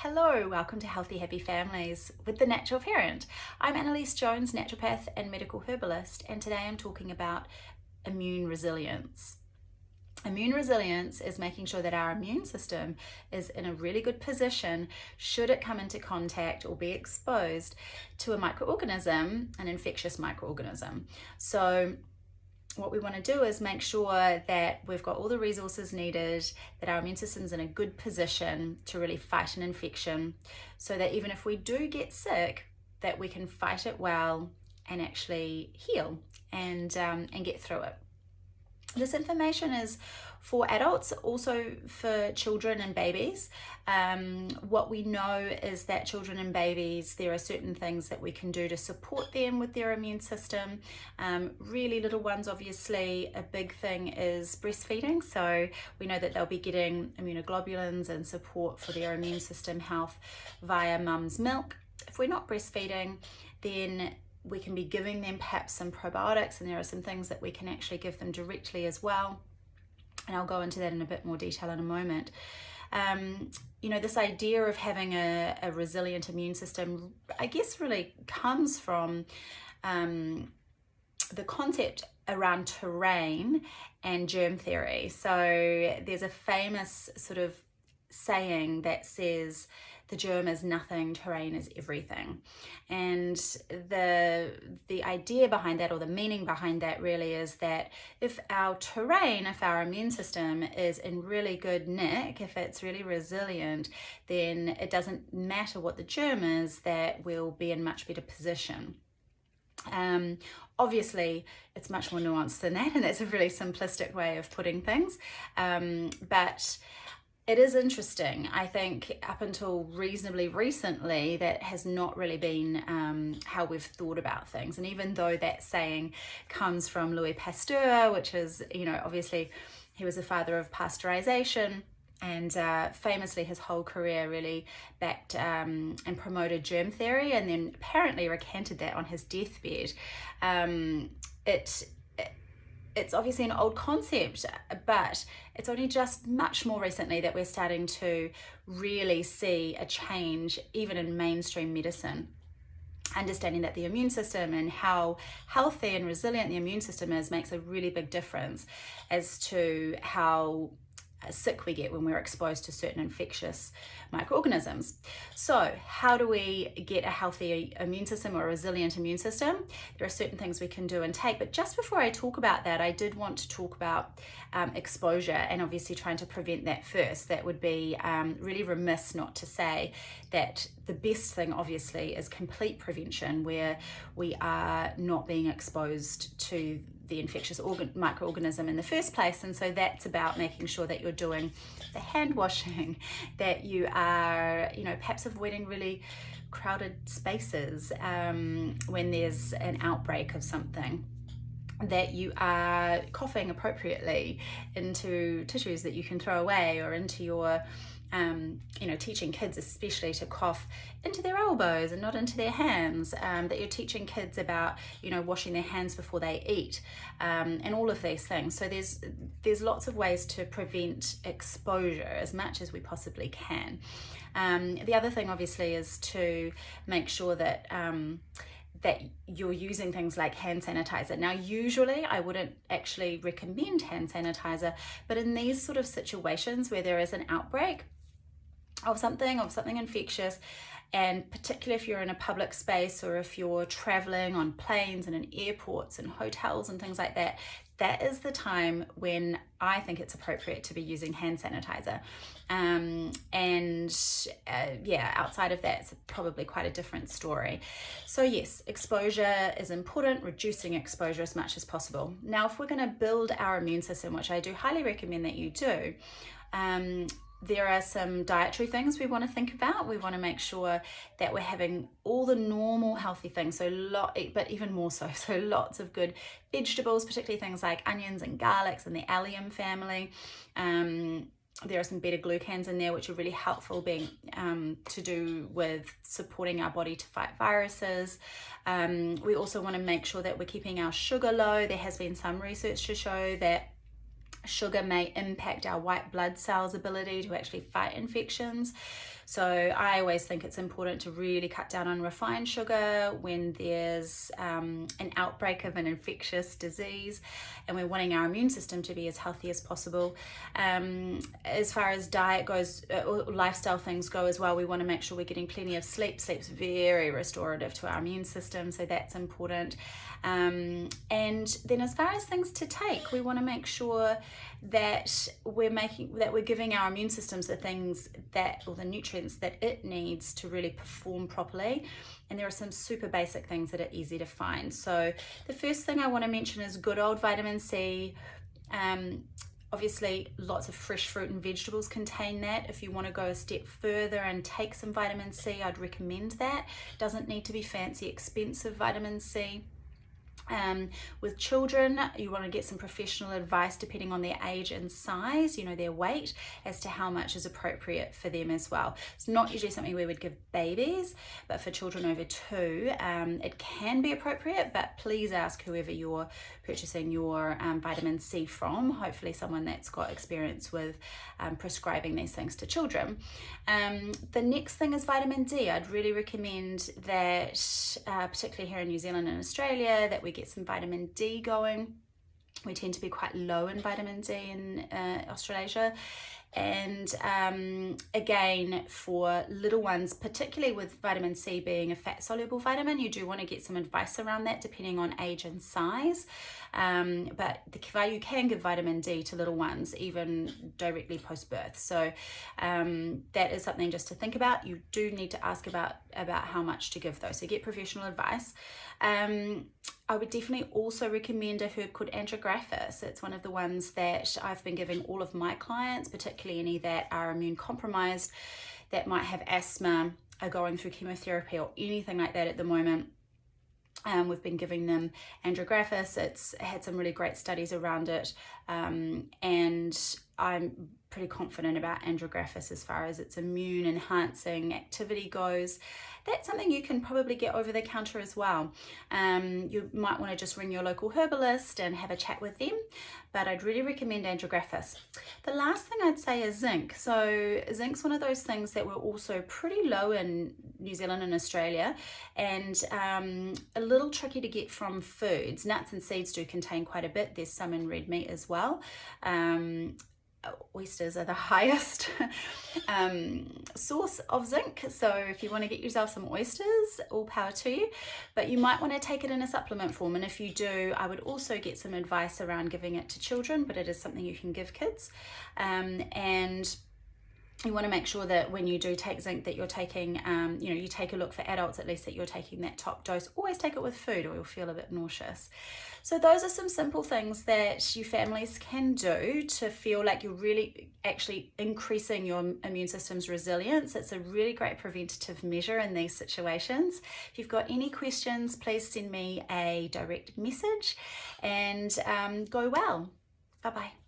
Hello, welcome to Healthy Happy Families with the Natural Parent. I'm Annaliese Jones, naturopath and medical herbalist, and today I'm talking about immune resilience. Immune resilience is making sure that our immune system is in a really good position should it come into contact or be exposed to a microorganism, an infectious microorganism. So what we want to do is make sure that we've got all the resources needed, that our immune system's in a good position to really fight an infection, so that even if we do get sick, that we can fight it well and actually heal and get through it. This information is for adults, also for children and babies. What we know is that children and babies, there are certain things that we can do to support them with their immune system. Really little ones, obviously, a big thing is breastfeeding. So we know that they'll be getting immunoglobulins and support for their immune system health via mum's milk. If we're not breastfeeding, then we can be giving them perhaps some probiotics, and there are some things that we can actually give them directly as well. And I'll go into that in a bit more detail in a moment. This idea of having a resilient immune system, I guess, really comes from the concept around terrain and germ theory. So there's a famous sort of saying that says, the germ is nothing, terrain is everything. And the idea behind that, or the meaning behind that, really is that if our terrain, if our immune system is in really good nick, if it's really resilient, then it doesn't matter what the germ is, that we'll be in much better position. Obviously, it's much more nuanced than that, and that's a really simplistic way of putting things. But it is interesting. I think up until reasonably recently, that has not really been how we've thought about things. And even though that saying comes from Louis Pasteur, which is, obviously he was the father of pasteurization, and famously his whole career really backed and promoted germ theory, and then apparently recanted that on his deathbed. It's obviously an old concept, but it's only just much more recently that we're starting to really see a change, even in mainstream medicine. Understanding that the immune system and how healthy and resilient the immune system is makes a really big difference as to how sick we get when we're exposed to certain infectious microorganisms. So how do we get a healthy immune system or a resilient immune system? There are certain things we can do and take, but just before I talk about that, I did want to talk about exposure, and obviously trying to prevent that first. That would be really remiss not to say that the best thing obviously is complete prevention, where we are not being exposed to the infectious microorganism in the first place. And so that's about making sure that you're doing the hand washing, that you are, perhaps avoiding really crowded spaces when there's an outbreak of something, that you are coughing appropriately into tissues that you can throw away, or into your teaching kids especially to cough into their elbows and not into their hands, that you're teaching kids about, washing their hands before they eat, and all of these things. So there's lots of ways to prevent exposure as much as we possibly can. The other thing obviously is to make sure that that you're using things like hand sanitizer. Now, usually I wouldn't actually recommend hand sanitizer, but in these sort of situations where there is an outbreak of something infectious, and particularly if you're in a public space, or if you're traveling on planes and in airports and hotels and things like that, that is the time when I think it's appropriate to be using hand sanitizer. Outside of that, it's probably quite a different story. So yes, exposure is important, reducing exposure as much as possible. Now, if we're going to build our immune system, which I do highly recommend that you do, there are some dietary things we want to think about. We want to make sure that we're having all the normal healthy things, but even more so lots of good vegetables, particularly things like onions and garlics and the allium family. There are some beta glucans in there, which are really helpful, being to do with supporting our body to fight viruses. We also want to make sure that we're keeping our sugar low. There has been some research to show that sugar may impact our white blood cells' ability to actually fight infections. So I always think it's important to really cut down on refined sugar when there's an outbreak of an infectious disease and we're wanting our immune system to be as healthy as possible. As far as diet goes, or lifestyle things go as well, we want to make sure we're getting plenty of sleep. Sleep's very restorative to our immune system, so that's important. And then as far as things to take, we want to make sure that we're giving our immune systems the things that, or the nutrients that it needs to really perform properly. And there are some super basic things that are easy to find. So the first thing I want to mention is good old vitamin C. Obviously, lots of fresh fruit and vegetables contain that. If you want to go a step further and take some vitamin C, I'd recommend that. Doesn't need to be fancy, expensive vitamin C. With children, you want to get some professional advice depending on their age and size, their weight, as to how much is appropriate for them as well. It's not usually something we would give babies, but for children over 2, it can be appropriate, but please ask whoever you're purchasing your vitamin C from, hopefully someone that's got experience with prescribing these things to children. The next thing is vitamin D. I'd really recommend that, particularly here in New Zealand and Australia, that we get some vitamin D going. We tend to be quite low in vitamin D in Australasia. And again, for little ones, particularly with vitamin C being a fat soluble vitamin, you do want to get some advice around that depending on age and size. But you can give vitamin D to little ones even directly post birth. So that is something just to think about. You do need to ask about how much to give though. So get professional advice. I would definitely also recommend a herb called andrographis. It's one of the ones that I've been giving all of my clients, particularly any that are immune compromised, that might have asthma, are going through chemotherapy or anything like that at the moment. We've been giving them andrographis. It's had some really great studies around it, and I'm pretty confident about andrographis as far as its immune enhancing activity goes. That's something you can probably get over the counter as well. You might want to just ring your local herbalist and have a chat with them, but I'd really recommend andrographis. The last thing I'd say is zinc. So zinc's one of those things that we're also pretty low in New Zealand and Australia, and a little tricky to get from foods. Nuts and seeds do contain quite a bit. There's some in red meat as well. Oysters are the highest source of zinc, so if you want to get yourself some oysters, all power to you, but you might want to take it in a supplement form. And if you do, I would also get some advice around giving it to children, but it is something you can give kids. And you want to make sure that when you do take zinc that you're taking, you take a look for adults at least, that you're taking that top dose. Always take it with food or you'll feel a bit nauseous. So those are some simple things that you families can do to feel like you're really actually increasing your immune system's resilience. It's a really great preventative measure in these situations. If you've got any questions, please send me a direct message, and go well. Bye-bye.